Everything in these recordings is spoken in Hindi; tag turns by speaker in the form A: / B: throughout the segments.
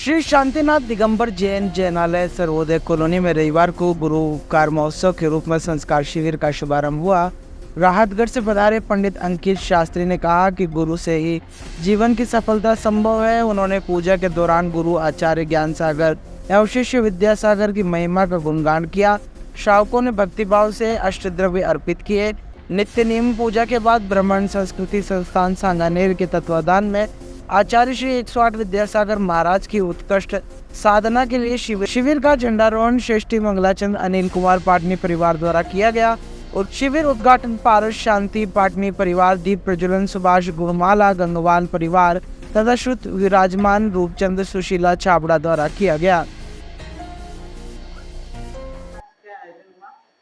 A: श्री शांतिनाथ दिगंबर जैन जैनालय सर्वोदय कॉलोनी में रविवार को गुरु उपकार महोत्सव के रूप में संस्कार शिविर का शुभारंभ हुआ। राहतगढ़ से पधारे पंडित अंकित शास्त्री ने कहा कि गुरु से ही जीवन की सफलता संभव है। उन्होंने पूजा के दौरान गुरु आचार्य ज्ञान सागर एवं शिष्य विद्यासागर की महिमा का गुणगान किया। श्रावकों ने भक्तिभाव से अष्टद्रव्य अर्पित किए। नित्य नियम पूजा के बाद ब्राह्मण संस्कृति संस्थान सांगानेर के तत्वाधान में आचार्य श्री 108 विद्यासागर महाराज की उत्कृष्ट साधना के लिए शिविर का झंडारोहण श्रेष्ठी मंगलाचंद अनिल कुमार पाटनी परिवार द्वारा किया गया। और शिविर उद्घाटन पारस शांति पाटनी परिवार, दीप प्रज्वलन सुभाष गुणमाला गंगवाल परिवार तथा श्रुत विराजमान रूपचंद सुशीला छाबड़ा द्वारा किया गया।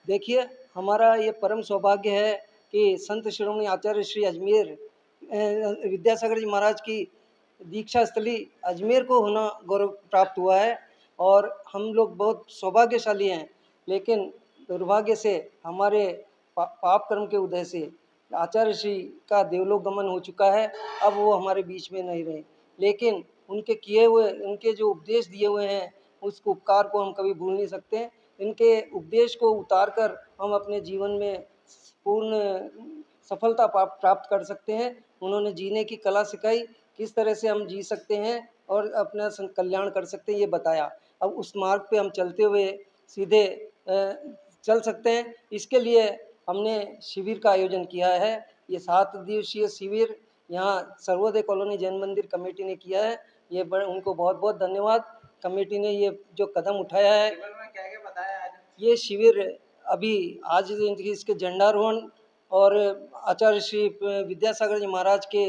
B: देखिए, हमारा ये परम सौभाग्य है कि संत शिरोमणि आचार्य श्री अजमेर विद्यासागर जी महाराज की दीक्षा स्थली अजमेर को होना गौरव प्राप्त हुआ है और हम लोग बहुत सौभाग्यशाली हैं। लेकिन दुर्भाग्य से हमारे पाप कर्म के उदय से आचार्य श्री का देवलोक गमन हो चुका है। अब वो हमारे बीच में नहीं रहे, लेकिन उनके किए हुए, उनके जो उपदेश दिए हुए हैं, उस उपकार को हम कभी भूल नहीं सकते। इनके उपदेश को उतार कर हम अपने जीवन में पूर्ण सफलता प्राप्त कर सकते हैं। उन्होंने जीने की कला सिखाई, किस तरह से हम जी सकते हैं और अपना कल्याण कर सकते हैं, ये बताया। अब उस मार्ग पे हम चलते हुए सीधे चल सकते हैं। इसके लिए हमने शिविर का आयोजन किया है। ये 7 दिवसीय शिविर यहाँ सर्वोदय कॉलोनी जैन मंदिर कमेटी ने किया है। ये उनको बहुत बहुत धन्यवाद। कमेटी ने ये जो कदम उठाया है। क्या बताया आज? ये शिविर अभी आज इसके झंडारोहण और आचार्य श्री विद्यासागर जी महाराज के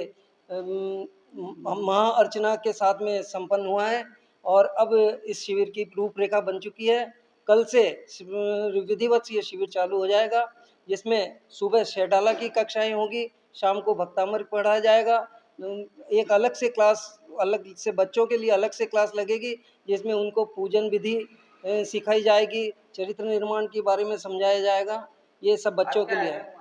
B: महा अर्चना के साथ में संपन्न हुआ है और अब इस शिविर की रूपरेखा बन चुकी है। कल से विधिवत ये शिविर चालू हो जाएगा, जिसमें सुबह शहडाला की कक्षाएं होगी, शाम को भक्तामृत पढ़ाया जाएगा। एक अलग से क्लास, अलग से बच्चों के लिए अलग से क्लास लगेगी, जिसमें उनको पूजन विधि सिखाई जाएगी, चरित्र निर्माण के बारे में समझाया जाएगा। ये सब बच्चों के लिए है।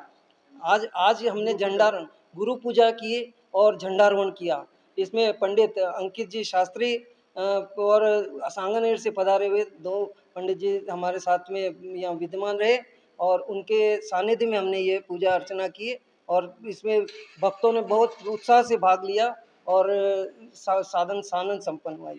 B: आज हमने झंडारोहण गुरु पूजा की और झंडारोहण किया। इसमें पंडित अंकित जी शास्त्री और सांगानेर से पधारे हुए 2 पंडित जी हमारे साथ में यहाँ विद्यमान रहे और उनके सानिध्य में हमने ये पूजा अर्चना की और इसमें भक्तों ने बहुत उत्साह से भाग लिया और साधन सानंद संपन्न हुआ।